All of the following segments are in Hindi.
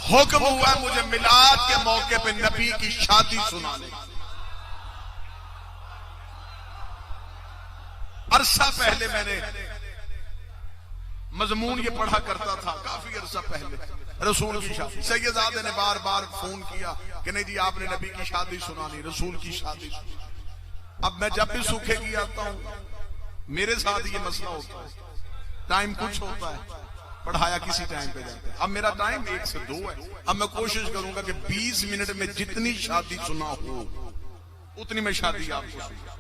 हुक्म हुआ मुझे मिलाद के मौके पे नबी की शादी सुनाने। अरसा पहले मैंने मजमून ये पढ़ा करता था, काफी अरसा पहले, रसूल की शादी। सैयदादे ने बार बार फोन किया कि नहीं जी आपने नबी की शादी सुनानी, रसूल की शादी सुनानी। अब मैं जब भी सूखे की आता हूं मेरे साथ ये मसला होता है, टाइम कुछ होता है, पढ़ाया किसी टाइम पे जाता है। अब मेरा टाइम 1 से 2 है। अब मैं कोशिश करूंगा कि 20 मिनट में जितनी शादी सुना हो उतनी मैं शादी आपको सुना।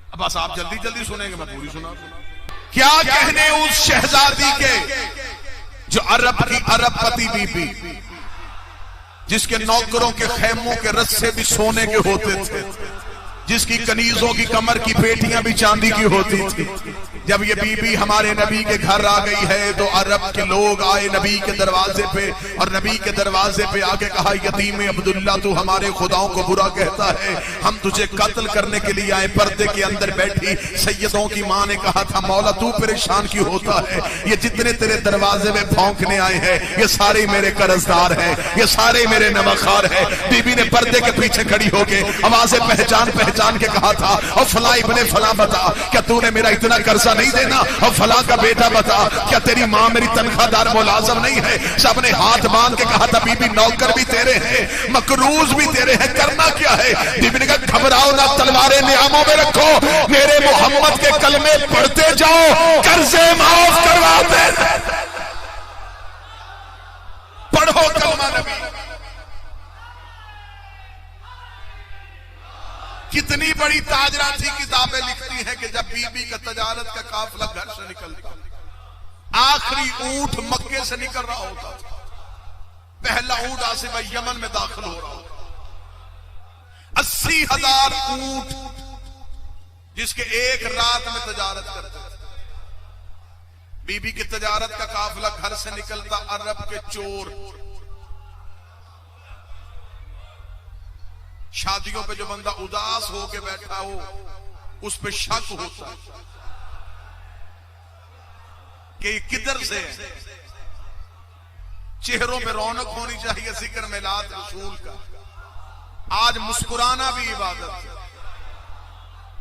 अब बस आप जल्दी जल्दी सुनेंगे, मैं पूरी सुना दूंगा। क्या कहने उस शहजादी के जो अरब की अरबपति बीबी, जिसके नौकरों के खैमों के रस्से भी सोने के होते थे, जिसकी कनीजों की कमर की पेटियां भी चांदी की होती थी। जब ये बीबी हमारे नबी के घर आ गई है तो अरब के लोग आए नबी के दरवाजे पे, और नबी के दरवाजे पे आके कहा यतीम अब्दुल्ला तू हमारे खुदाओं को बुरा कहता है, हम तुझे कत्ल करने के लिए आए। पर्दे के अंदर बैठी सैयदों की मां ने कहा था मौला तू परेशान क्यों होता है, ये जितने तेरे दरवाजे में भौंकने आए हैं ये सारे मेरे कर्जदार हैं, ये सारे मेरे नमखार हैं। बीबी ने पर्दे के पीछे खड़ी होके आवाजें पहचान पहचान के कहा था और फला इब्ने फला बता क्या तूने मेरा इतना कर्जा नहीं देना, और फला का बेटा बता क्या तेरी मां मेरी तनख्वाहदार मुलाजिम नहीं है। सबने हाथ बांध के कहा था बीबी नौकर भी तेरे हैं, मकरूज भी तेरे हैं, करना क्या है। बीबी ने कहा घबराओ ना, तलवारें नियामों में रखो, मेरे मोहम्मद के कलमे पढ़ते जाओ, कर्जे माफ करवाते पढ़ो कलमा नबी। कितनी बड़ी ताजराती किताबें लिखती हैं कि जब बीबी का तजारत का काफिला घर से निकलता, आखिरी ऊंट मक्के से निकल रहा होता था, पहला ऊंट आसिफ यमन में दाखिल हो रहा होता। 80,000 ऊंट जिसके एक रात में तजारत करते थे। बीबी की तजारत का काफिला घर से निकलता, अरब के चोर शादियों पे जो बंदा उदास होके बैठा हो उस पे शक होता है कि किधर से है। चेहरों पे रौनक होनी चाहिए जिक्र मिलाद रसूल का। आज मुस्कुराना भी इबादत है।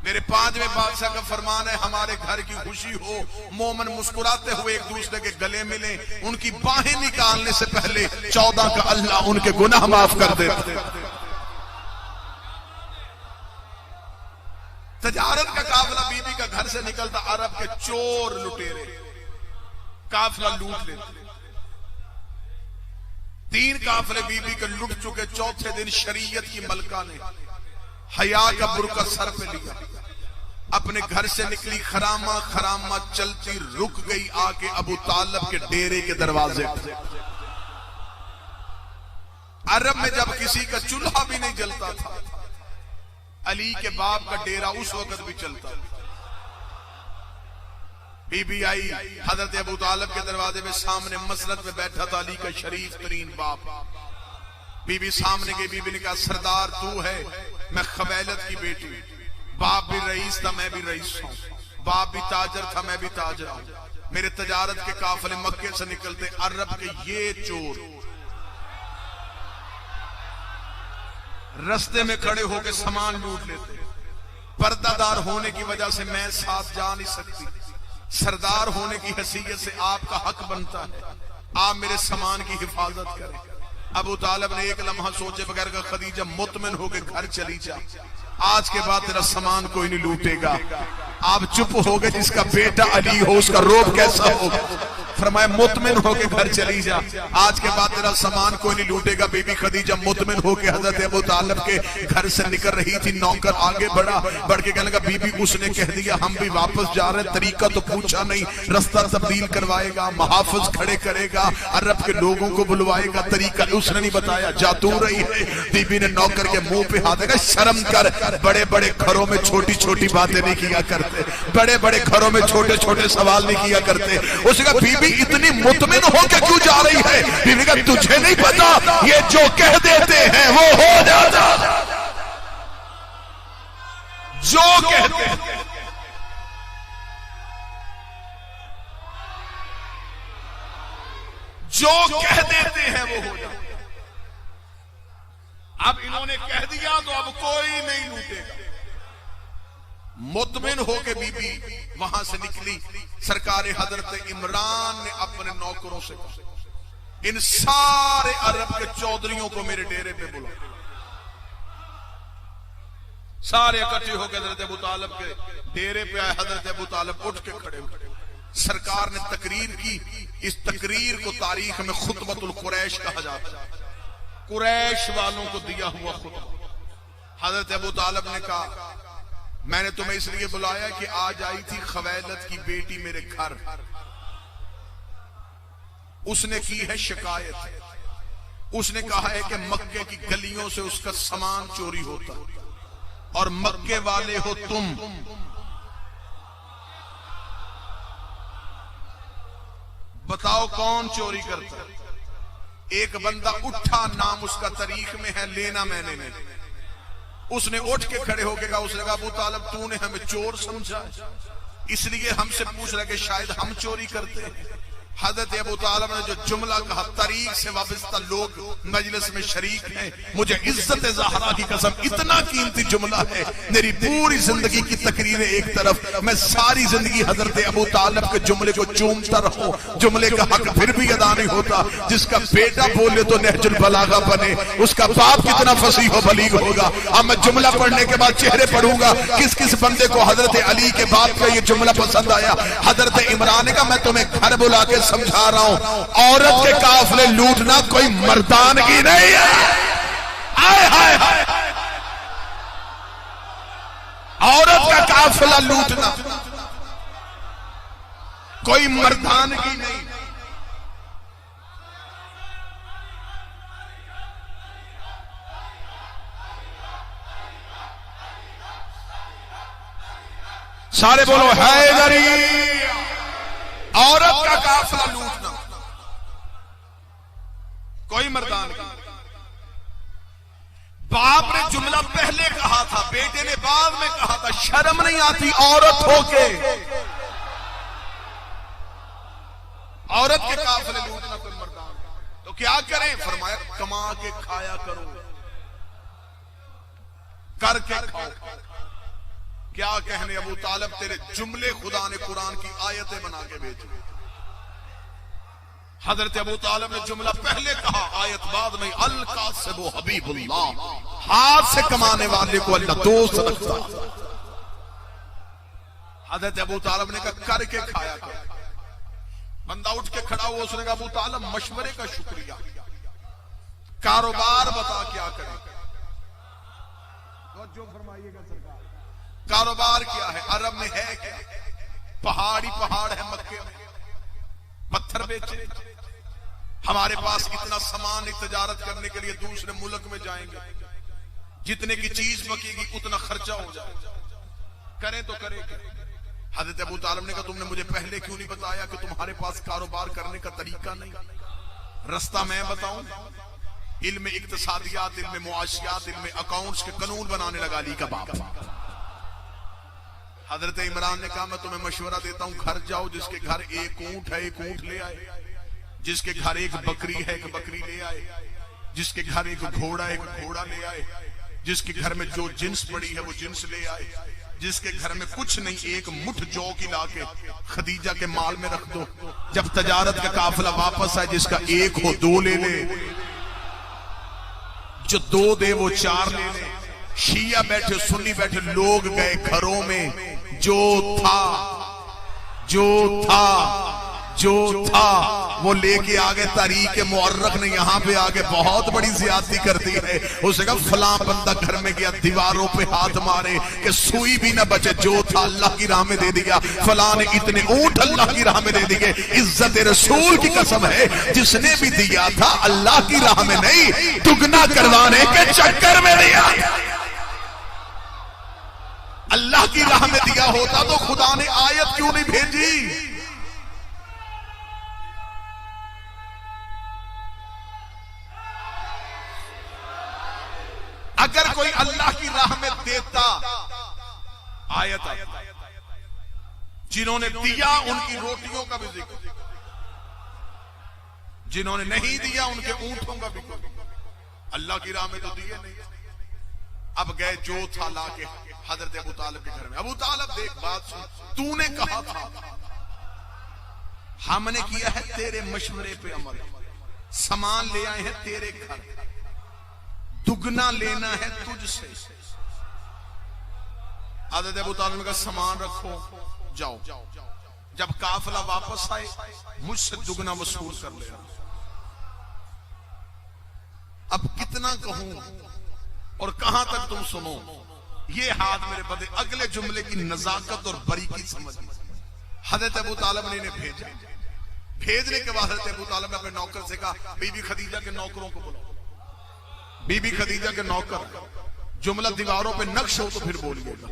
मेरे 5वें बादशाह का फरमान है हमारे घर की खुशी हो, मोमन मुस्कुराते हुए एक दूसरे के गले मिले, उनकी बाहें निकालने से पहले 14 का अल्लाह उनके गुनाह माफ कर देते। तजारत का काफिला बीबी का घर से निकलता, अरब के चोर लुटेरे काफिला लूट लेते। 3 काफिले बीबी के लुट चुके। चौथे दिन शरीयत की मलका ने हया का बुरका सर पे लिया, अपने घर से निकली, खरामा खरामा चलती रुक गई आके अबू तालब के डेरे के दरवाजे पे। अरब में जब किसी का चूल्हा भी नहीं जलता था, अली के बाप का डेरा उस वक्त भी चलता। बीबी आई हजरत अबू तालिब के दरवाजे में, सामने मसनद में बैठा था अली का शरीफ तरीन बाप। बीबी सामने गई, बीबी ने कहा सरदार तू है, मैं खबैलत की बेटी, बाप भी रईस था मैं भी रईस हूं, बाप भी ताजर था मैं भी ताजर हूं। मेरे तजारत के काफिले मक्के से निकलते, अरब के ये चोर रस्ते में खड़े होकर सामान लूट लेते। पर्दादार होने की वजह से मैं साथ जा नहीं सकती, सरदार होने की हैसियत से आपका हक बनता है आप मेरे सामान की हिफाजत करें। अबू तालिब ने एक लम्हा सोचे बगैर कहा खदीजा मुतमिन होकर घर चली जा, आज के बाद तेरा सामान कोई नहीं लूटेगा। आप चुप हो गए, जिसका बेटा अली हो उसका रोब कैसा होगा। फरमाया मुतमिन होके घर चली जा, आज के बाद तेरा सामान कोई नहीं लूटेगा। बीबी खदीजा मुतमिन होके हजरत अबू तालिब के घर से निकल रही थी। नौकर आगे बढ़ा, बढ़ के कहने लगा बीबी उसने कह दिया हम भी वापस जा रहे, तरीका तो पूछा नहीं, रास्ता तब्दील करवाएगा, मुहाफिज खड़े करेगा, अरब के लोगों को बुलवाएगा, तरीका उसने नहीं बताया, जा तू रही है। बीबी ने नौकर के मुंह पे हाथ रखा, शर्म कर, बड़े बड़े घरों में छोटी छोटी बातें नहीं किया करते, बड़े बड़े घरों में छोटे छोटे सवाल नहीं किया करते। उसने कहा बीबी इतनी मुतमिन होकर क्यों जा रही है। बीबी का तुझे नहीं पता, ये जो कह देते हैं वो हो जाता, जो कहते हैं जो कह देते हैं वो हो जाता। लिया तो अब कोई नहीं लूटेगा। मुतमिन होके बीबी वहां से निकली। सरकार हजरत इमरान ने अपने नौकरों से कहा, इन सारे अरब के चौधरियों को मेरे डेरे पे बुला। सारे इकट्ठे होकर हजरत अबू तालिब के डेरे पे आए। हजरत अबू तालिब उठ के खड़े हुए। सरकार ने तकरीर की। इस तकरीर को तारीख में खुतबतुल कुरैश कहा जाता है। कुरैश वालों को दिया हुआ खुतबा। हजरत अबू तालिब ने कहा, मैंने तुम्हें इसलिए बुलाया कि आज आई थी खवैलत की बेटी मेरे घर। उसने की है शिकायत। उसने कहा है कि मक्के की गलियों से उसका सामान चोरी होता और मक्के वाले हो तुम। बताओ कौन चोरी करता है। एक बंदा उठा, नाम उसका तारीख में है लेना मैंने नहीं। उसने उठ के खड़े होके कहा, उसने कहा अबू तालिब तूने हमें चोर समझा, इसलिए हमसे पूछ रहा कि शायद हम चोरी करते हैं। हजरत अबू तालिब ने जो जुमला कहा, तारीख से वाबस्ता लोग मजलिस में शरीक हैं, मुझे इज्जत ज़हरा की कसम इतना कीमती जुमला है। मेरी पूरी जिंदगी की तकरीरें एक तरफ, मैं सारी जिंदगी हजरत अबू तालिब के जुमले को चूमता रहूं, जुमले का हक फिर भी अदा नहीं होता। जिसका बेटा बोले तो नहजुल बलागा बने, उसका बाप कितना फसीह व बलीग होगा। अब मैं जुमला पढ़ने के बाद चेहरे पढ़ूंगा, किस किस बंदे को हजरत अली के बाप का ये जुमला पसंद आया। हजरत इमरान का मैं तुम्हें घर बुला के समझा रहा हूं, औरत के काफिले लूटना कोई मर्दानगी नहीं है। हाय हाय हाय, औरत का काफिला लूटना कोई मर्दानगी नहीं। सारे बोलो हैदरी। औरत का काफिला लूटना कोई मर्दान नहीं। बाप ने जुमला पहले कहा था, बेटे ने बाद में कहा था। शर्म नहीं आती औरत होके औरत के काफिले लूटना कोई मर्दान नहीं। तो क्या करें? फरमाया कमा के खाया करो, करके खाओ। क्या कहने अबू तालिब, तेरे जुमले खुदा ने कुरान की आयतें बना के भेजी। हजरत अबू तालिब ने जुमला पहले कहा, आयत बाद में। अल कासिबु हबीबुल्लाह, हाथ से कमाने वाले को अल्लाह दोस्त रखता। हजरत अबू तालिब ने कहा करके खाया कर। बंदा उठ के खड़ा हुआ, उसने कहा अबू तालिब मशवरे का शुक्रिया, कारोबार बता क्या करें। जो फरमाइएगा सरकार, कारोबार क्या है? अरब में है क्या? पहाड़ी पहाड़ है मक्के में, पत्थर बेचे। हमारे पास इतना सामान, एक तजारत करने के लिए दूसरे मुल्क में जाएंगे, जितने की चीज बकेगी उतना खर्चा हो जाएगा, करें तो करें क्या? हजरत अबू तालिब ने कहा तुमने मुझे पहले क्यों नहीं बताया कि तुम्हारे पास कारोबार करने का तरीका नहीं? रास्ता मैं बताऊं। इल्म इक्तिसादियात, इल्म मुआशियात, इल्म अकाउंट्स के कानून बनाने लगा अली का बाप। हजरत इमरान ने कहा मैं तुम्हें मशवरा देता हूं, घर जाओ, जिसके घर एक ऊंट है एक ऊंट ले आए, जिसके घर एक बकरी है एक बकरी ले आए, जिसके घर एक घोड़ा है एक घोड़ा ले आए, जिसके घर में जो जिन्स पड़ी है वो जिन्स ले आए, जिसके घर में कुछ नहीं एक मुठ जौ की लाके खदीजा के माल में रख दो। जब तजारत का काफिला वापस आए, जिसका एक हो दो ले ले, जो दो दे वो चार ले ले। शिया बैठे सुन्नी बैठे, लोग गए घरों में, जो था वो लेके आगे। तारीख मुअर्रख ने यहां पे आगे बहुत बड़ी ज्यादती कर दी है। उसने कहा फलां बंदा घर में गया, दीवारों पे हाथ मारे कि सुई भी ना बचे, जो था अल्लाह की राह में दे दिया। फलां ने इतने ऊंट अल्लाह की राह में दे दिए। इज्जत रसूल की कसम है, जिसने भी दिया था अल्लाह की राह में नहीं, दुगना करवाने के चक्कर में दिया। अल्लाह की राह में दिया होता तो खुदा ने आयत क्यों नहीं भेजी? अगर कोई अल्लाह की राह में देता, आयत जिन्होंने दिया उनकी रोटियों का भी जिक्र, जिन्होंने नहीं दिया उनके ऊंटों का भी। अल्लाह की राह में तो दिए नहीं। अब गए जो था ला के हजरत अबू तालिब के घर में। अबू तालिब देख बात सुन, तूने कहा था, हमने किया है तेरे मशवरे पे अमल, सामान ले आए हैं तेरे घर, दुगना लेना है तुझसे। हजरत अबू तालिब का सामान रखो, जाओ। जब काफिला वापस आए, मुझसे दुगना वसूल कर लेना। अब कितना कहूं और कहां तक तुम सुनो, ये हाथ मेरे बदे। अगले जुमले की नजाकत और बारीकी समझ। हजरत अबू तालिब ने भेजा, भेजने के बाद हजरत अबू तालिब ने अपने नौकर से कहा, बीबी खदीजा के नौकरों को बुलाओ। बीबी खदीजा के नौकर, जुमला दीवारों पे नक्श हो तो फिर बोलिएगा।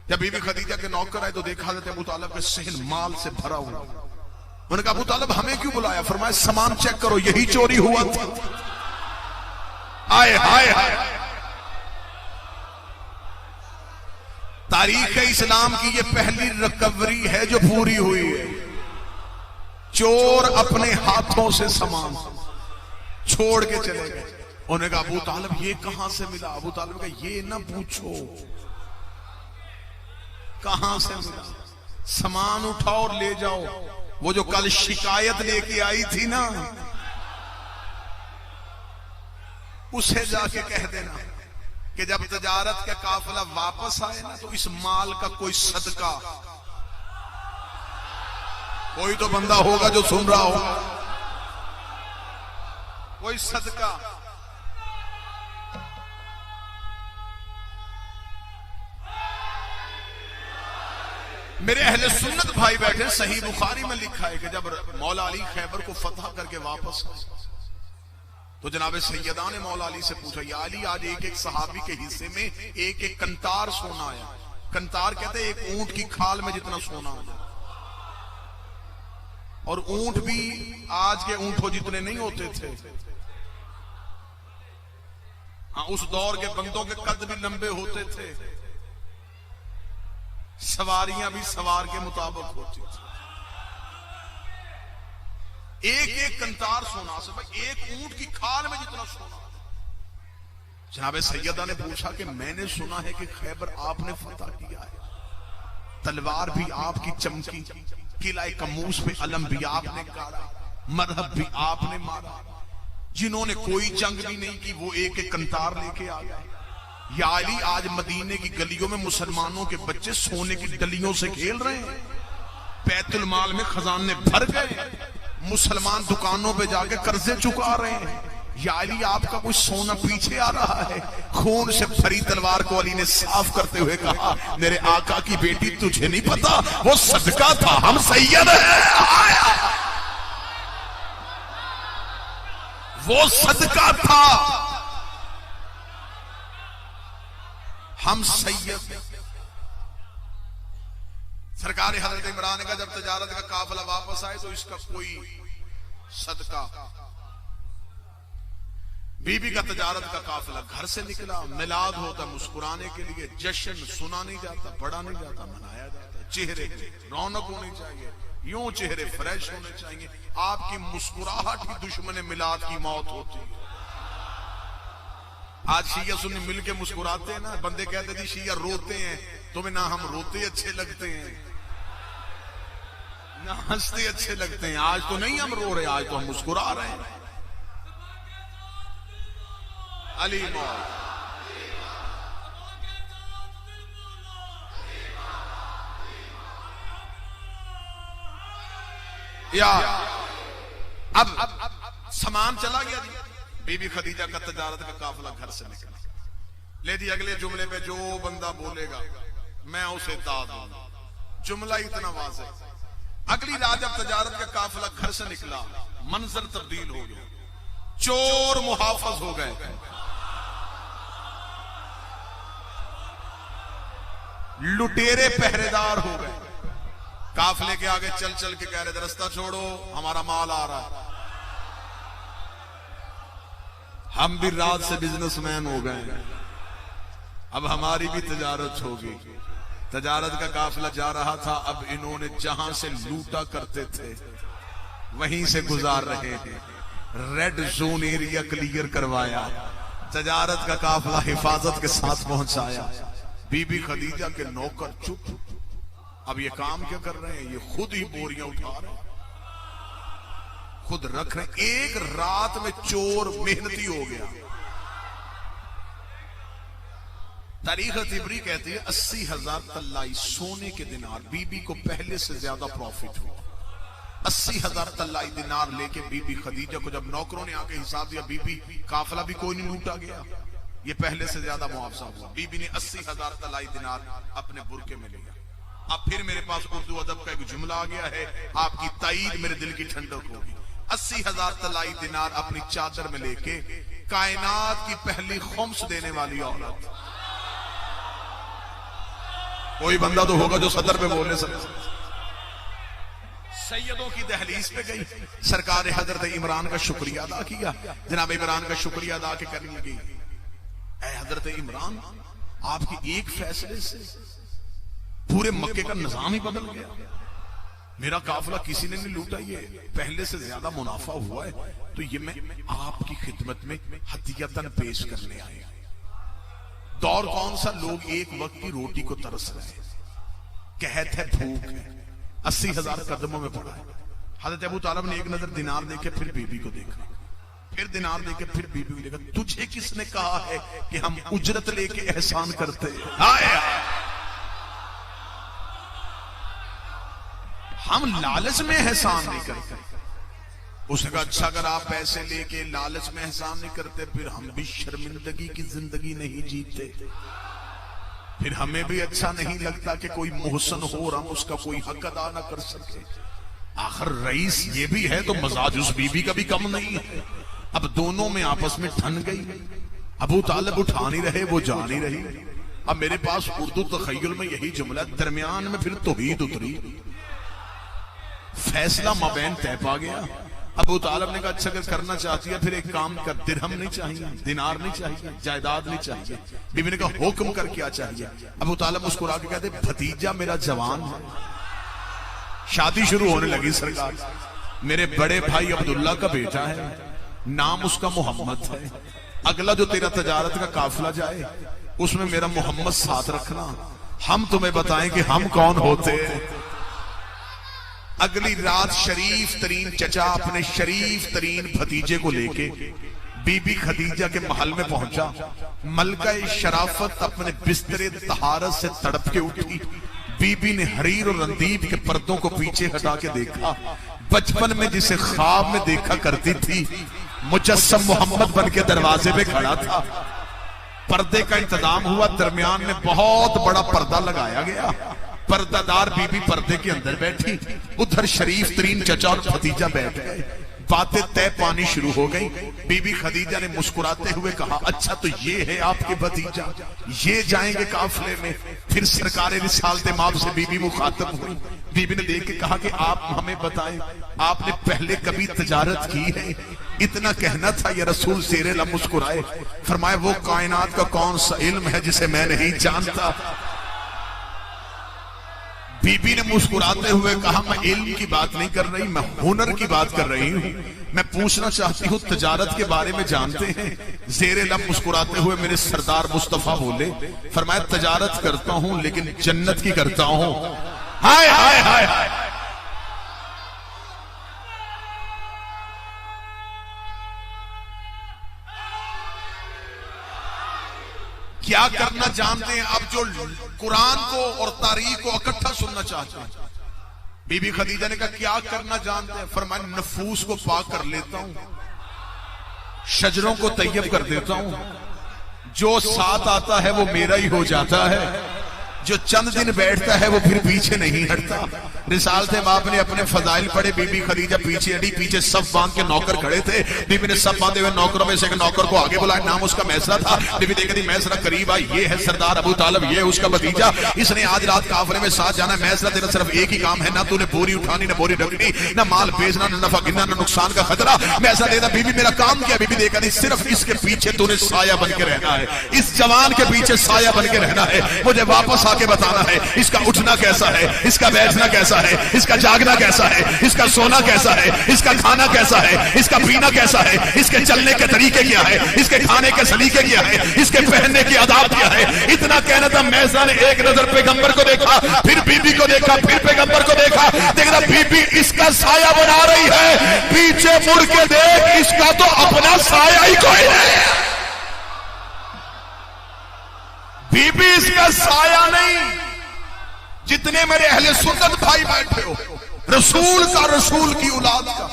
जब बीबी खदीजा के नौकर आए तो देखा हजरत अबू तालिब के सहन माल से भरा हुआ। उन्होंने कहा, अबू तालिब हमें क्यों बुलाया? फरमाया, सामान चेक करो, यही चोरी हुआ था। आए हाय हाय, तारीख इस्लाम की ये पहली रिकवरी है जो पूरी हुई है। चोर अपने हाथों से सामान छोड़ के चले गए। उन्होंने कहा, अबू तालिब ये कहां से मिला? अबू तालिब का ये ना पूछो कहां से मिला, सामान उठाओ और ले जाओ। वो जो कल शिकायत लेके आई थी ना, उसे जाके कह देना कि जब तजारत का काफिला वापस आए ना, तो इस माल का कोई सदका, कोई तो बंदा होगा जो सुन रहा होगा, कोई सदका। मेरे अहले सुन्नत भाई बैठे, सही बुखारी में लिखा है कि जब मौला अली खैबर को फतह करके वापस आए तो जनाबे सैयदा ने मौला अली से पूछा, या अली, आज एक एक सहाबी के हिस्से में एक एक कंतार सोना आया। कंतार कहते हैं एक ऊंट की खाल में जितना सोना आ जाए। और ऊंट भी आज के ऊंटों जितने नहीं होते थे। हाँ, उस दौर के बंदों के कद भी लंबे होते थे, सवारियां भी सवार के मुताबिक होती थी। एक एक कंतार सोना से, भाई एक ऊंट की खाल में जितना सोना। जनाबे सैयदा ने पूछा कि मैंने सुना है कि खैबर आपने फतह किया है, तलवार भी आपकी चमकी, किला कमूस पे अलम भी आपने गाड़ा, मरहब भी आपने मारा, जिन्होंने कोई जंग भी नहीं की वो एक एक कंतार लेके आ गए। या अली, आज मदीने की गलियों में मुसलमानों के बच्चे सोने की डलियों से खेल रहे हैं, बैतुल माल में खजाने भर गए, मुसलमान दुकानों पे जाके कर्जे चुका रहे हैं। या अली, आपका कुछ सोना पीछे आ रहा है। खून से भरी तलवार को अली ने साफ करते हुए कहा, मेरे आका की बेटी, तुझे नहीं पता वो सदका था, हम सैयद हैं, वो सदका था, हम सैयद। सरकार हजरत इमरान का जब तजारत का काफिला वापस आए तो इसका कोई सदका। बीबी का तजारत का काफिला घर से निकला, मिलाद होता मुस्कुराने के लिए, जश्न सुना नहीं जाता, पढ़ा नहीं जाता, मनाया जाता। चेहरे रौनक होनी चाहिए, यूं चेहरे फ्रेश होने चाहिए। आपकी मुस्कुराहट ही दुश्मन मिलाद की मौत होती है। आज शिया सुन्नी मिलके मुस्कुराते हैं ना, बंदे कहते जी शिया रोते हैं, तुम्हें ना हम रोते अच्छे लगते हैं ना हंसते अच्छे लगते हैं। आज तो नहीं हम रो रहे, आज तो हम मुस्कुरा रहे हैं। अली मौत या अब सामान चला गया जी। बीबी खदीजा का तजारत का काफिला घर से निकला। ले जी, अगले जुमले पे जो बंदा बोलेगा मैं उसे दाद दूंगा। जुमला इतना वाज़ेह। अगली रात जब तजारत का काफिला घर से निकला, मंजर तब्दील हो गया। चोर मुहाफिज हो गए, लुटेरे पहरेदार हो गए। काफिले के आगे चल चल के कह रहे, रास्ता छोड़ो, हमारा माल आ रहा है। हम भी रात से बिजनेसमैन हो गए, अब हमारी भी तजारत होगी। तजारत का काफिला जा रहा था, अब इन्होंने जहां से लूटा करते थे वहीं से गुजार रहे हैं। रेड जोन एरिया क्लियर करवाया, तजारत का काफिला हिफाजत के साथ पहुंचाया। बीबी खदीजा के नौकर चुप। अब ये काम क्या कर रहे हैं? ये खुद ही बोरियां उठा रहे हैं, खुद रख रहे हैं। एक रात में चोर मेहनती हो गया। तारीख तिबरी कहती है 80,000 तल्लाई सोने के दिनार बीबी को पहले से ज्यादा प्रॉफिट हुआ। 80,000 तल्लाई दिनार लेके बीबी खदीजा को जब नौकरों ने आके हिसाब दिया, बीबी काफिला भी कोई नहीं लूटा गया, ये पहले से ज्यादा मुआवजा हुआ। बीबी ने 80,000 तल्लाई दिनार अपने बुरके में लिया। अब फिर मेरे पास उर्दू अदब का एक जुमला आ गया है, आपकी ताईद मेरे दिल की ठंडक होगी। 80,000 तलाई दिनार अपनी चादर में लेके कायनात की पहली खुम्स देने वाली औरत। कोई बंदा तो होगा जो सदर पे बोलने से सैयदों की दहलीज पे गई, सरकार हजरत इमरान का शुक्रिया अदा किया। जनाब इमरान का शुक्रिया अदा के करने लगी, ऐ हजरत इमरान, आपकी एक फैसले से पूरे मक्के का निजाम ही बदल गया। मेरा काफिला किसी ने नहीं लूटा, ये पहले से ज्यादा मुनाफा हुआ है, तो ये मैं आपकी खिदमत में हदियतन पेश करने आया। दौर कौन सा? लोग एक वक्त की रोटी को तरस रहे हैं, कहत है भूख है। 80,000 कदमों में पड़ा है। हजरत अबू तालिब ने एक नजर दिनार देखे, फिर बीबी को देखा, फिर दिनार देखे, फिर बीबी को देखा। तुझे किसने कहा है कि हम उजरत लेके एहसान करते हैं? हम लालच में एहसान नहीं करते। उसने कहा अच्छा, अगर आप पैसे लेके लालच में एहसान नहीं करते, फिर हम भी शर्मिंदगी की जिंदगी नहीं जीते, फिर हमें भी अच्छा नहीं लगता कि कोई मोहसन हो और हम उसका कोई हक अदा ना कर सके। आखिर रईस ये भी है तो मजाज उस बीबी का भी कम नहीं है। अब दोनों में आपस में ठन गई। अबू तालिब उठा नहीं रहे, वो जा नहीं रही। अब मेरे पास उर्दू तखय्युल में यही जुमला, दरमियान में फिर तौहीद उतरी, फैसला मबैन तय पा गया। अबू तालिब ने कहा अच्छा, अगर करना चाहती है फिर एक काम कर, दिरहम नहीं चाहिए, दिनार नहीं चाहिए, जायदाद नहीं चाहिए। बीबी ने कहा हुक्म कर, क्या चाहिए? अबू तालिब मुस्कुरा के कहते भतीजा मेरा जवान है। शादी शुरू होने लगी। सरकार, मेरे बड़े भाई अब्दुल्ला का बेटा है, नाम उसका मोहम्मद है। अगला जो तेरा तजारत का काफिला जाए उसमें मेरा मोहम्मद साथ रखना। हम तुम्हें बताएं कि हम कौन होते हैं। अगली रात शरीफ तरीन चचा अपने शरीफ तरीन भतीजे को लेके बीबी खदीजा के महल में पहुंचा। मलका शराफत अपने बिस्तरे तहारत से तड़प के उठी। बीबी ने हरीर और रंदीप के पर्दों को पीछे हटा के देखा। बचपन में जिसे ख्वाब में देखा करती थी, मुजस्सम मोहम्मद बन के दरवाजे पे खड़ा था। पर्दे का इंतजाम हुआ, दरमियान में बहुत बड़ा पर्दा लगाया गया। पर्दादार बीबी पर्दे के अंदर बैठी, उधर शरीफ तरीन चचा और भतीजा बैठ गए। बातें तय पानी शुरू हो गई। बीबी खदीजा ने मुस्कुराते हुए कहा अच्छा, तो ये है आपके भतीजा, ये जाएंगे काफिले में। फिर सरकार रिसालत माब से बीबी मुखातब हुई। बीबी ने देख के कहा कि आप हमें बताएं, आपने पहले कभी तजारत की है? इतना कहना था या रसूल सेरे ला मुस्कुराए, फरमाया वो कायनात का कौन सा इल्म है जिसे मैं नहीं जानता। बीबी ने मुस्कुराते हुए कहा मैं इल्म की बात नहीं कर रही, मैं हुनर की बात कर रही हूँ। मैं पूछना चाहती हूँ तजारत के बारे में जानते हैं? जेरे लब मुस्कुराते हुए मेरे सरदार मुस्तफा बोले, फरमाया तजारत करता हूँ लेकिन जन्नत की करता हूँ। हाय हाय हाय हाय। क्या करना जानते हैं? अब जो कुरान को और तारीख को इकट्ठा सुनना चाहते हैं। बीबी खदीजा ने कहा क्या करना जानते हैं? फरमाया नफूस को पाक कर लेता हूं, शजरों को तैयब कर देता हूं, जो साथ आता है वो मेरा ही हो जाता है, जो चंद दिन बैठता है वो फिर पीछे नहीं हटता। रिसालत बाप ने अपने फजाइल पढ़े, बीबी खदीजा पीछे हटी। पीछे सब बांध के नौकर खड़े थे। बीबी ने सब बांधे हुए नौकरों में से एक नौकर को आगे बुलाया, नाम उसका मैसरा था। बीबी देखती मैसरा करीब आई, ये है सरदार अबू तालिब, ये है उसका भतीजा, इसने आज रात काफिले में साथ जाना। मैसरा तेरा सिर्फ एक ही काम है, ना तूने बोरी उठानी, ना बोरी ढकनी, ना माल बेचना, ना नफा गिनना, ना नुकसान का खतरा। मैसरा देता बीबी मेरा काम क्या? बीबी देखा नहीं, सिर्फ इसके पीछे तूने साया बन के रहना है, इस जवान के पीछे साया बन के रहना है। मुझे वापस के बताना है इसका उठना कैसा है, इसका बैठना कैसा है, इसका जागना कैसा है, इसका सोना कैसा है, इसका खाना कैसा है, इसका पीना कैसा है, इसके चलने के तरीके क्या है, इसके खाने के सलीके क्या है, इसके पहनने की आदाब क्या है। इतना कहना था। मैसा ने एक नजर पैगंबर को देखा, फिर बीबी को देखा, फिर पैगंबर को देखा। देखना बीबी इसका साया बना रही है, पीछे मुड़ के देख, इसका तो अपना साया ही कोई नहीं। बीबी इसका साया नहीं। जितने मेरे अहले सुन्नत भाई बैठे हो, रसूल का, रसूल की औलाद का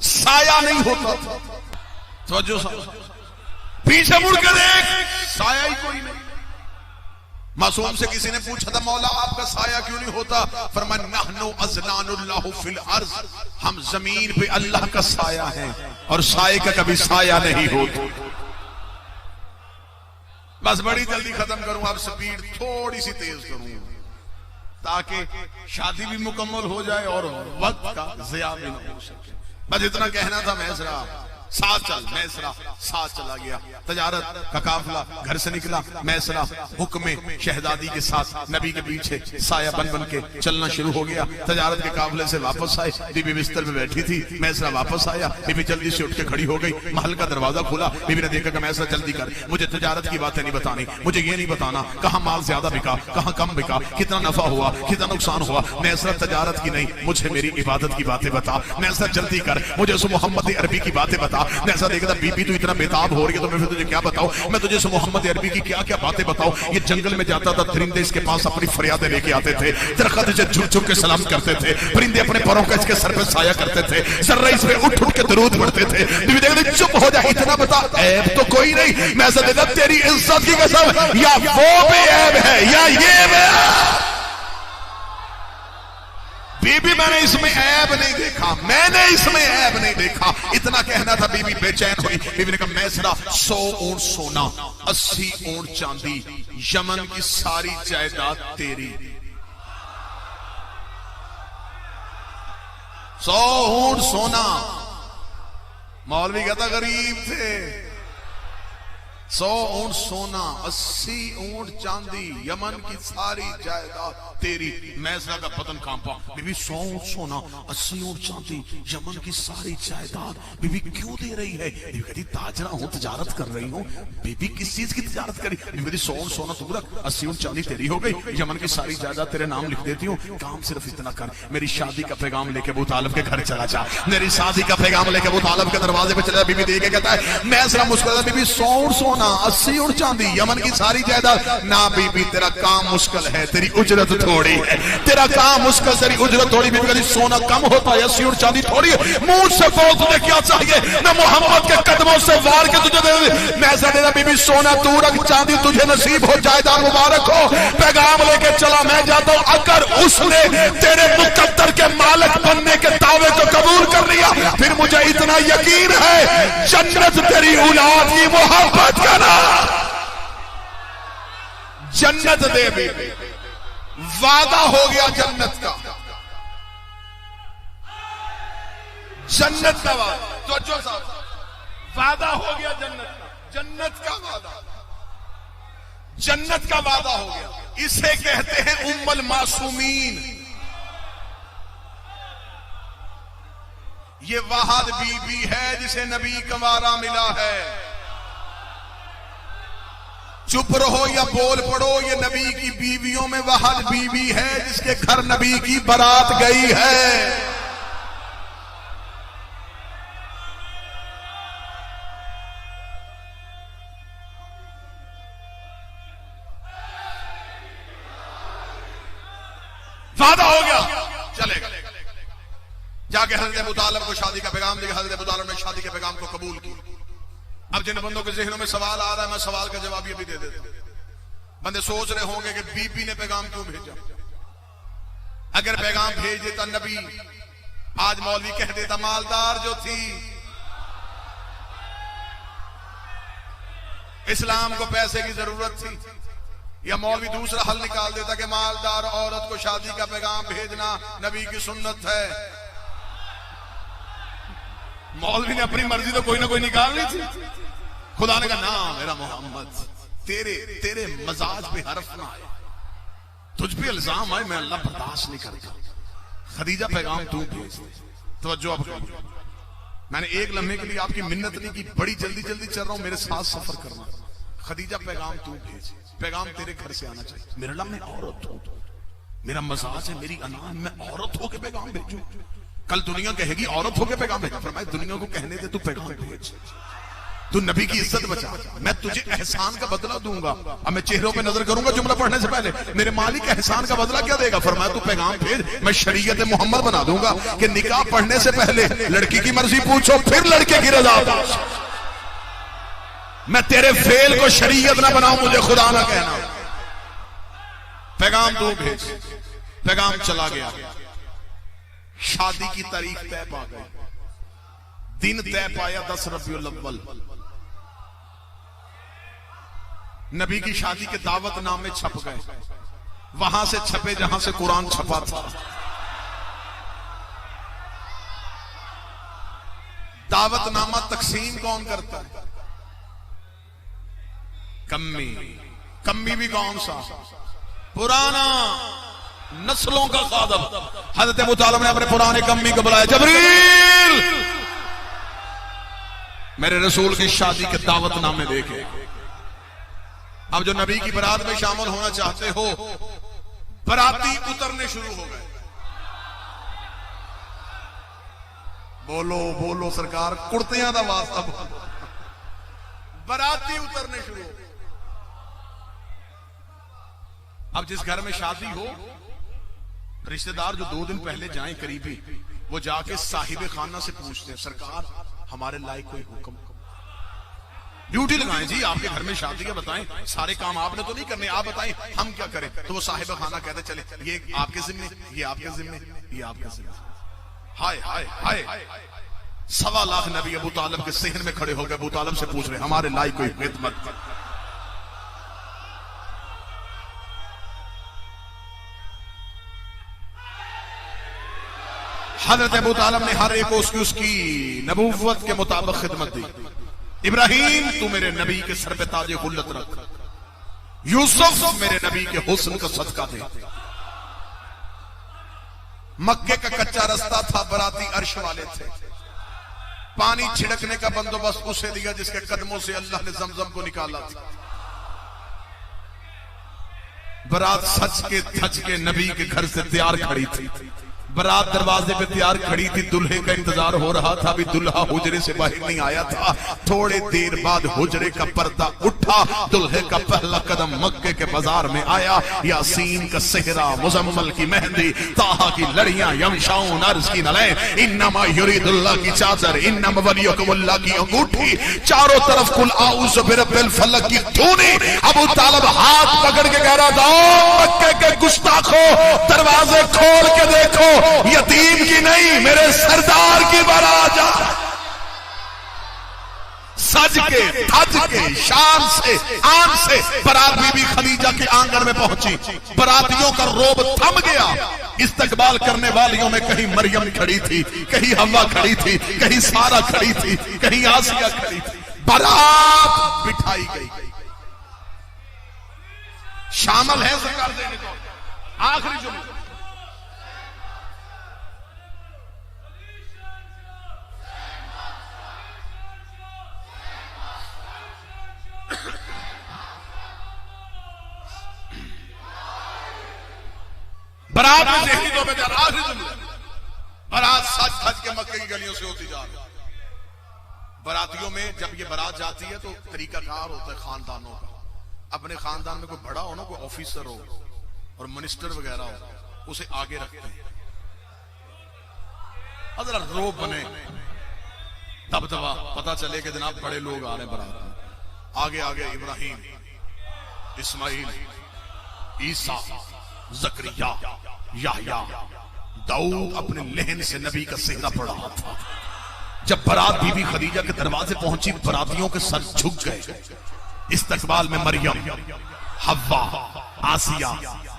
साया नहीं होता था। समझो, पीछे मुड़ के देख, साया ही कोई नहीं। मासूम से किसी ने पूछा था, मौला आपका साया क्यों नहीं होता? फरमाया नहनु अज़लानुल्लाहु फिल अर्ज़, हम जमीन पे अल्लाह का साया है और साये का कभी साया नहीं होता। बस बड़ी जल्दी खत्म करूं, अब स्पीड थोड़ी सी तेज करूं ताकि शादी भी मुकम्मल हो जाए और वक्त का ज़िया भी न हो सके। बस इतना कहना था। मैसरा साथ चल, मैसरा साथ चला गया। तजारत का काफिला घर से निकला। मैसरा हुक्म शहजादी के साथ नबी के पीछे साया बन बन के चलना शुरू हो गया। तजारत के काफिले से वापस आए, बीबी बिस्तर में बैठी थी। मैसरा वापस आया, बीबी जल्दी से उठ के खड़ी हो गई। महल का दरवाजा खुला, बीबी ने देखा कि मैसरा जल्दी कर, मुझे तजारत की बातें नहीं बतानी, मुझे ये नहीं बताना कहां माल ज्यादा बिका, कहां कम बिका, कितना नफा हुआ, कितना नुकसान हुआ। मैसरा तजारत की नहीं, मुझे मेरी इबादत की बातें बता। मैसरा जल्दी कर, मुझे उस मोहम्मद अरबी की बातें बता। ऐसा देखा था, बीबी तो इतना बेताब हो रही है तो मैं फिर तुझे क्या बताऊं, मैं तुझे इस मोहम्मद अरबी की क्या क्या बातें बताऊं। ये जंगल में जाता था, परिंदे इसके पास अपनी फरियादें लेके आते थे, दरख्त इसे झुक झुक के सलाम करते थे, परिंदे अपने पैरों का इसके सर पे साया करते थे, जर्रा इस पे उठ उठ के दरूद पढ़ते थे। बीबी देखते चुप हो जा, इतना बता, ऐब तो कोई नहीं। मैं ऐसा देखा, तेरी इज्जत की कसम, या वो बेऐब है या ये बेऐब। बीबी मैंने इसमें ऐब नहीं देखा, मैंने इसमें ऐब नहीं देखा। इतना कहना था, बीबी बेचैन हुई। बीबी ने कहा, मैसरा 100 ऊंट सोना, 80 ऊंट चांदी, यमन की सारी जायदाद तेरी। 100 ऊंट सोना। मौलवी कहता गरीब थे। 100 ऊंट सोना, 80 ऊंट चांदी, यमन की सारी जायदाद तेरी। मैसरा का बदन कांपा। बीबी 100 ऊंट सोना, 80 ऊंट चांदी, यमन की सारी जायदाद बीबी क्यों दे रही है? बीबी कहती ताजरा हूं, तजारत कर रही हूं। बीबी किस चीज की तजारत करी? बीबी कहती 100 ऊंट सोना तू रख, 80 ऊंट चांदी तेरी हो गई, यमन की सारी जायदाद तेरे नाम लिख देती हूँ। काम सिर्फ इतना कर, मेरी शादी का पैगाम लेके अबू तालिब के घर चला जा। मेरी शादी का पैगाम लेके अबू तालिब के दरवाजे पे चला। बीबी देख के कहता है, मैसरा मुस्कुराता, बीबी 100 ऊंट सोना, 80 ऊंट चांदी, यमन की सारी जायदाद। ना बीबी, तेरा काम मुश्किल है, तेरी उजरत थोड़ी है। तेरा काम मुश्किल, तेरी उजरत थोड़ी। बीबी कहती सोना कम होता है, 80 ऊंट चांदी थोड़ी है। मुंह से बोल, तुझे क्या चाहिए? मैं मोहम्मद के कदमों से वार के तुझे दे दे। मैं ऐसा देना, बीबी सोना तू रख, चांदी तुझे नसीब हो, जायदाद मुबारक हो। पैगाम लेके चला, मैं जाता हूं। अगर उसने तेरे मुकद्दर के मालिक बनने के दावे को कबूल कर लिया, फिर मुझे इतना यकीन है जन्नत तेरी औलाद की मोहब्बत का ना जन्नत दे। बीबी वादा हो गया जन्नत का, जन्नत का वादा। तो जो साहब वादा हो गया जन्नत का, जन्नत का वादा, जन्नत का वादा हो गया। इसे कहते हैं उम्मुल मासूमीन। ये वाहद बीबी है जिसे नबी कवारा मिला है। चुप रहो या बोल पड़ो, ये नबी की बीवियों में वाहद बीबी है जिसके घर नबी की बारात गई है। वादा हो गया, चलेगा। जाके हजरत अबू तालिब को शादी का पैगाम दिया। हजरत अबू तालिब ने शादी के पैगाम को कबूल किया। अब जिन बंदों के जहनों में सवाल आ रहा है, मैं सवाल का जवाब ये भी दे देता हूं। बंदे सोच रहे होंगे कि बीबी ने पैगाम क्यों भेजा? अगर पैगाम भेज देता नबी, आज मौलवी कह देता मालदार जो थी, इस्लाम को पैसे की जरूरत थी, या मौलवी दूसरा हल निकाल देता कि मालदार औरत को शादी का पैगाम भेजना नबी की सुन्नत है। मौलवी ने अपनी मर्जी तो कोई ना कोई निकालनी थी। खुदा ने कहा ना, मेरा मोहम्मद तेरे मजाज पे हर्फ ना आए। तुझ पे इल्जाम आए, मैं अल्लाह बर्दाश्त नहीं करता। खदीजा पैगाम तू भेज। तवज्जो अब करिए, मैंने एक लम्हे के लिए आपकी मिन्नत नहीं की, बड़ी जल्दी जल्दी चल रहा हूं, मेरे साथ सफर करना। खदीजा पैगाम तू भेज, पैगाम तेरे घर से आना चाहिए। मेरा नाम, मैं औरत हूं, मेरा मजाज है, मेरी अना, मैं औरत होके पैगाम भेजूं? कल दुनिया कहेगी औरत होके पैगाम भेज। फरमाया दुनिया को कहने दे, तू पैगाम भेज, तू नबी की इज्जत बचा, मैं तुझे एहसान का बदला दूंगा। अब मैं चेहरों पे नजर करूंगा जुमला पढ़ने से पहले, मेरे मालिक एहसान का बदला क्या देगा? फरमाया तू पैगाम भेज, मैं शरीयत मोहम्मद बना दूंगा कि निकाह पढ़ने से पहले लड़की की मर्जी पूछो, फिर लड़के की रजा पूछो। मैं तेरे फेल को शरीयत ना बनाऊं, मुझे खुदा ना कहना। पैगाम तू भेज। पैगाम चला गया, शादी की तारीख तय पा गई, दिन तय पाया 10 रबीउल अव्वल। नबी की शादी के दावतनामे छप गए, वहां से छपे जहां से कुरान छपा था। दावतनामा तकसीम कौन करता है? कम्मी। कम्मी भी कौन सा? पुराना, नस्लों का खादम। हजरत अबू तालिब ने अपने पुराने कम्मी को बुलाया, जबरील मेरे रसूल की शादी के दावतनामे देखे। अब जो नबी की बारात में शामिल होना चाहते हो, बाराती उतरने शुरू हो गए। बोलो बोलो सरकार, कुर्तियां दा वास्ता बोलो। बाराती उतरने शुरू हो गए। अब जिस घर में शादी हो, रिश्तेदार जो 2 दिन पहले जाएं करीबी, वो जाके साहिब खाना से पूछते हैं, सरकार हमारे लायक कोई हुक्म, ड्यूटी लगाएं जी, आपके घर में शादी है, बताएं, सारे काम आपने तो नहीं करने, आप बताएं हम क्या करें? तो वो साहिब खाना कहते चले, ये आपके जिम्मे, ये आपके जिम्मे, ये आपके जिम्मे। हाय हाय हाय, 1.25 लाख नबी अबू तालिब के सेहन में खड़े हो गए, अबू तालिब से पूछ रहे हमारे लायक कोई खिदमत कर। हजरत अबू तालिब ने हर एक को उसकी नबूवत के मुताबिक खिदमत दी। इब्राहिम तू मेरे नबी के सर पे ताजे हुल्लत रख, यूसुफ मेरे नबी के हुस्न का सदका दे। मक्के का कच्चा रास्ता था, बराती अर्श वाले थे, पानी छिड़कने का बंदोबस्त उसे दिया जिसके कदमों से अल्लाह ने जमजम को निकाला था। बारात सच के धज के नबी के घर से तैयार खड़ी थी। बारात दरवाजे पे तैयार खड़ी थी, दुल्हे का इंतजार हो रहा था। अभी दुल्हा हुजरे से बाहर नहीं आया था। थोड़े देर बाद हुजरे का पर्दा उठा, दुल्हे का पहला कदम मक्के के बाजार में आया। यासीन का सेहरा, मुजम्मल की मेहंदी, ताहा की लड़ियां, यमशाउन अर्ज की नलें, इन्नमा युरीदुल्लाह की चादर, इन्नमा वलियुकुमुल्लाह की अंगूठी, चारों तरफ कुल आऊज़ बिरब्बिल फलक की धूनी। अबू तालिब हाथ पकड़ के कह रहा था, ओ मक्के के गुस्ताखो, दरवाजे खोल के देखो, यतीम की नहीं मेरे सरदार की बारात जा। सज के धज के शान से आन से बारात बीबी खदीजा के आंगन में पहुंची। बारातियों का रोब थम गया। इस्तकबाल करने वालियों में कहीं मरियम खड़ी थी, कहीं हव्वा खड़ी थी, कहीं सारा खड़ी थी, कहीं आसिया खड़ी थी। बारात बिठाई गई। शामिल है सरकार देने को। आखिरी जुम्मन बारात में शहीदों में जा रहा। आखिरी जुमला, बारात सज धज के मक्के की गलियों से होती जा रही। बारातियों में जब ये बारात जाती है तो तरीकाकार होता है खानदानों का। अपने खानदान में कोई बड़ा हो ना, कोई ऑफिसर हो और मिनिस्टर वगैरह हो, उसे आगे रखते हैं। अगर रोब बने तब दबा पता चले कि जनाब बड़े लोग आ रहे हैं बारात में। आगे आगे इब्राहिम, इस्माइल, ईसा, जकरिया, याह्या, दाऊद अपने लेहन से नबी का सेहरा पड़ रहा था। जब बारात बीबी खदीजा के दरवाजे पहुंची, बारातियों के सर झुक गए। इस्तकबाल में मरियम, हव्वा, आसिया,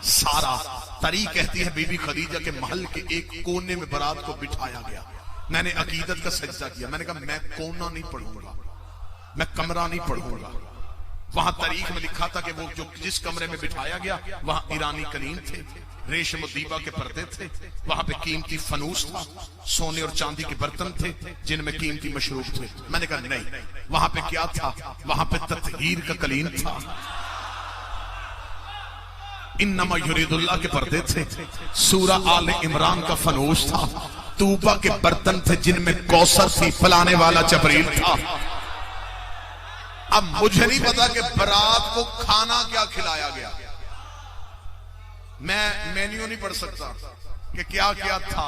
सारा। तारीख कहती है बीबी खदीजा के महल के एक कोने में बारात को बिठाया गया। मैंने अकीदत का सजदा किया। मैंने कहा मैं कोना नहीं पढ़ूंगा, मैं कमरा नहीं पढ़ूंगा, वहां तारीख में लिखा था कि वो जो जिस कमरे में बिठाया गया वहां ईरानी कलीन थे, रेशम और दीबा के पर्दे थे, वहां पे कीमती फनूस था, सोने और चांदी के बर्तन थे जिनमें कीमती मशरूब थे। मैंने कहा नहीं, वहां पे क्या था? वहां पे तत्हीर का कलीन था, इन्नमा युरीदुल्लाह के पर्दे थे, सूरा आले इमरान का फनूस था, तूबा के बर्तन थे जिनमें कौसर थी, पिलाने वाला जबरील था। अब मुझे नहीं पता कि बारात को खाना क्या खिलाया गया, मैं मेन्यू नहीं पढ़ सकता कि क्या क्या था।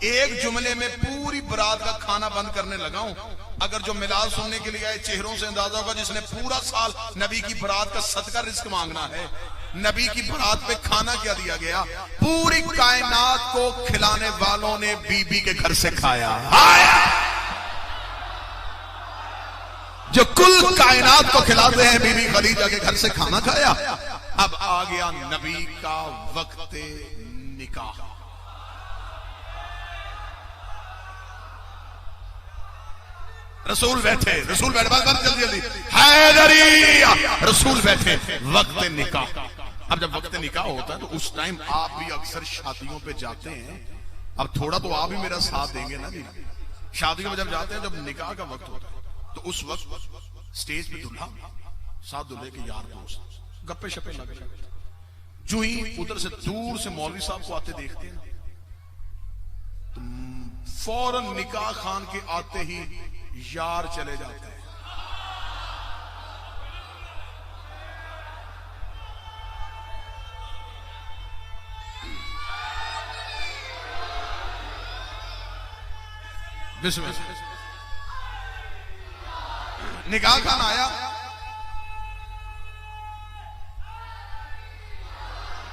एक जुमले में पूरी बारात का खाना बंद करने लगा हूं। अगर जो मिलाद सुनने के लिए आए चेहरों से अंदाजा होगा जिसने पूरा साल नबी की बारात का सदका रिस्क मांगना है। नबी की बारात पे खाना क्या दिया गया? पूरी कायनात को खिलाने वालों ने बीबी के घर से खाया। जो कुल कायनात को खिलाते हैं बीबी खदीजा के घर से खाना खाया। अब आ गया नबी का वक्त निकाह। रसूल बैठे, रसूल बैठे, बस जल्दी जल्दी, हैदरी रसूल बैठे, वक्त निकाह। अब जब वक्त निकाह होता है तो उस टाइम आप भी अक्सर शादियों पे जाते हैं। अब थोड़ा तो आप भी मेरा साथ देंगे ना जी। शादियों में जब जाते हैं, जब निकाह का वक्त होता है तो उस वक्त स्टेज पे दूल्हा साथ दूल्हे के यार दोस्त गप्पे शप्पे लग रहे। जो ही उधर से दूर से मौलवी साहब को आते देखते हैं तो फौरन निकाह खान के आते ही यार चले जाते हैं। बिस्मिल्लाह। निकाह खान आया।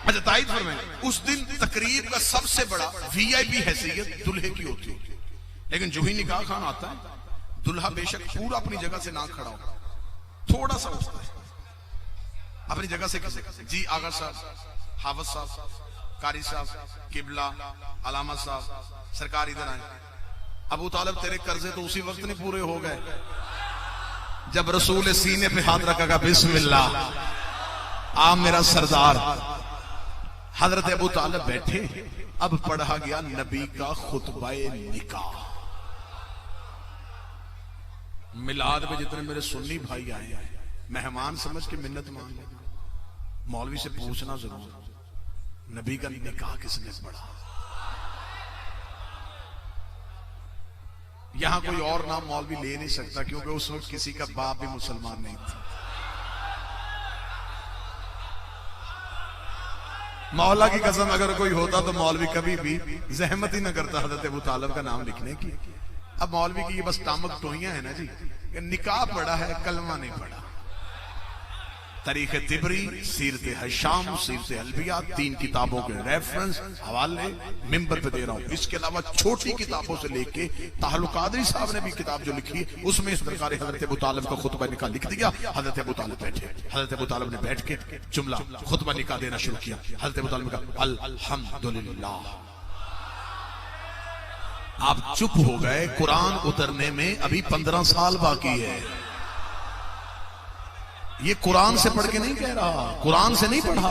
अच्छा ताईद फरमाएं, उस दिन तकरीब का सबसे बड़ा वीआईपी हैसियत दुल्हे की होती है। लेकिन जो ही निकाह खान आता है, दुल्हा बेशक पूरा अपनी जगह से ना खड़ा हो, थोड़ा सा उठता है अपनी जगह से। किसे? जी आगा साहब, हाफिज साहब, कारी साहब, किबला, अलामा साहब, सरकार इधर आए। अबू तालिब तेरे कर्जे तो उसी वक्त नहीं पूरे हो गए जब रसूल सीने पे हाथ रखा, बिस्मिल्लाह, आप मेरा सरदार। हजरत अबू तालिब बैठे। अब पढ़ा गया नबी का खुतबाए निकाह। मिलाद में जितने मेरे सुन्नी भाई आए हैं, मेहमान समझ के मिन्नत मांग, मौलवी से पूछना जरूर, नबी का निकाह किसने पढ़ा? यहां कोई और नाम मौलवी ले नहीं सकता क्योंकि उस वक्त किसी का बाप भी मुसलमान नहीं था। मौला की कसम अगर कोई होता तो मौलवी कभी भी जहमत ही ना करता हजरत अबू तालिब का नाम लिखने की। अब मौलवी की ये बस टामक टोहियां है ना जी, निकाह पढ़ा है, कलमा नहीं पढ़ा। तारीख तिबरी, सीरत हशाम, सीरत अलबिया, 3 किताबों के रेफरेंस हवाले मिंबर पे दे रहा हूं। इसके अलावा छोटी किताबों से लेके ताहलुल कादरी साहब ने भी किताब जो लिखी है उसमें इस प्रकार हजरत अबू तालिब का खुतबा निकाह लिख दिया। हजरत अबू तालिब बैठे, हजरत अबू तालिब ने बैठ के जुमला खुतबा निकाह देना शुरू किया। हजरत अबू तालिब का अल्हम्दुलिल्लाह। आप चुप हो गए। कुरान उतरने में अभी 15 साल बाकी है। ये कुरान से पढ़ के नहीं कह रहा, कुरान से नहीं पढ़ा,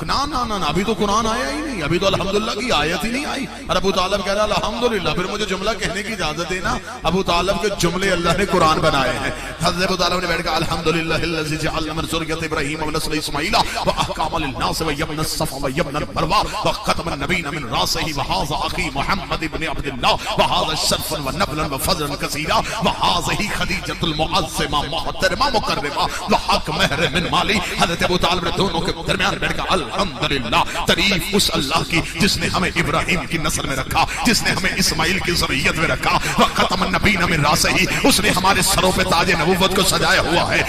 ना ना ना ना, अभी तो कुरान आया ही नहीं, अभी तो अल्हम्दुलिल्लाह की आयत ही नहीं आई। और अबू तालिब कह रहा अल्हम्दुलिल्लाह, फिर मुझे जुमला कहने की इजाजत देना। अबू तालिब के जुमले अल्लाह ने कुरान बनाए हैं। हज़रत अबू तालिब ने बैठ कर अल्हम्दुलिल्लाहिल्लज़ी जअल मिन ज़ुर्रिय्यति इब्राहीम व नस्ल इस्माईला व अहकाम लिन्नास व यब्न सफ़ा व यब्न मरवा व ख़तमन नबीय्यीन मिन रासिही व हाज़ा अखी मुहम्मद इब्न अब्दुल्लाह व हाज़ा शरफ़न व नफ़लन व फ़ज़लन कसीरा व हाज़िही खदीजतुल मुअज़्ज़िमा मुहतरमा मुकर्रमा व हक महर मिन माली। हज़रत अबू तालिब ने दोनों के दरमियान बैठ कर अल्हम्दुलिल्लाह, तारीफ उस अल्लाह की जिसने हमें इब्राहिम की नस्ल में रखा, जिसने हमें इस्माइल की ज़ुर्रियत में रखा। व ख़तमन नबीय्यीन मिन रासिही, उसने हमारे सरों पे ताज नबुव्वत को सजाया हुआ है।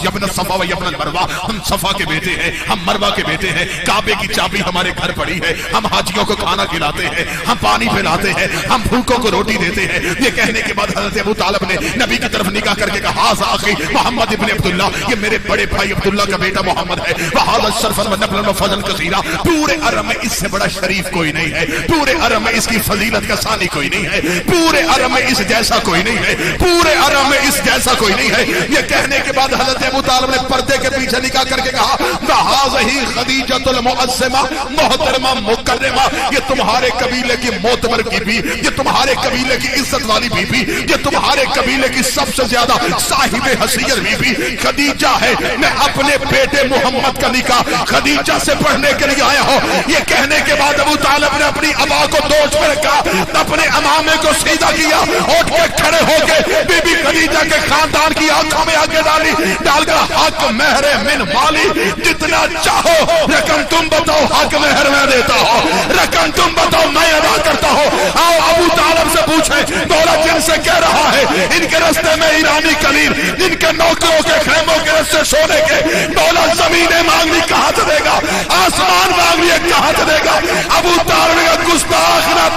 यब्न सफ़ा व यब्न मरवा, हम सफ़ा के बेटे हैं, हम मरवा के बेटे हैं। काबे की चाबी हमारे घर पड़ी है। हम हाजियों को खाना खिलाते हैं, हम पानी पिलाते हैं, हम भूखों को रोटी देते हैं। ये कहने के बाद हज़रत अबू तालिब ने नबी की तरफ निगाह करके कहा, हाज़ा अखी मुहम्मद इब्न अब्दुल्लाह अब्दुल्ला, ये मेरे बड़े भाई अब्दुल्ला का बेटा मोहम्मद है। वहादा शरफन व नफलन व फजल कसीरा, पूरे अरब में इससे बड़ा शरीफ कोई नहीं है, पूरे अरब में इसकी फजीलत का सानी कोई नहीं है, पूरे अरब में इस जैसा कोई नहीं है, पूरे अरब में इस जैसा कोई नहीं है। ये कहने के बाद हजरत अबू तालिब ने पर्दे के पीछे निकाह करके कहा, वहाज़ही खदीजतुल मुअज़्ज़मा मोहतरमा मुकर्रमा, ये तुम्हारे कबीले की मोतबर बीबी, ये तुम्हारे कबीले की इज्जत वाली बीबी, ये तुम्हारे कबीले की सबसे ज्यादा साहिब हसीयत बीबी खदीजा है। मैं अपने बेटे मोहम्मद का निकाह खदीजा से पढ़ने के लिए आया हूं। ये कहने के बाद अबू तालिब ने अपनी अबा को दोष में रखा, अपने अमामे को सीधा किया, उठ के खड़े होके बीबी खदीजा के खानदान की आंखों में आगे डालकर हक महरे मिन माली, जितना चाहो रकम तुम बताओ, हक महर मैं देता हूं, रकम तुम बताओ मैं अदा करता हूं। आओ अबू तालिब से पूछे, दौलत जिनसे कह रहा है इनके रास्ते में ईरानी कलील, इनके नौकरों के खेमों के रास्ते सोने के, दौलत जमीनें मांगनी कहां से देगा, आसमान मांगनी कहां से देगा। अबू तालिब का गुस्ताख ना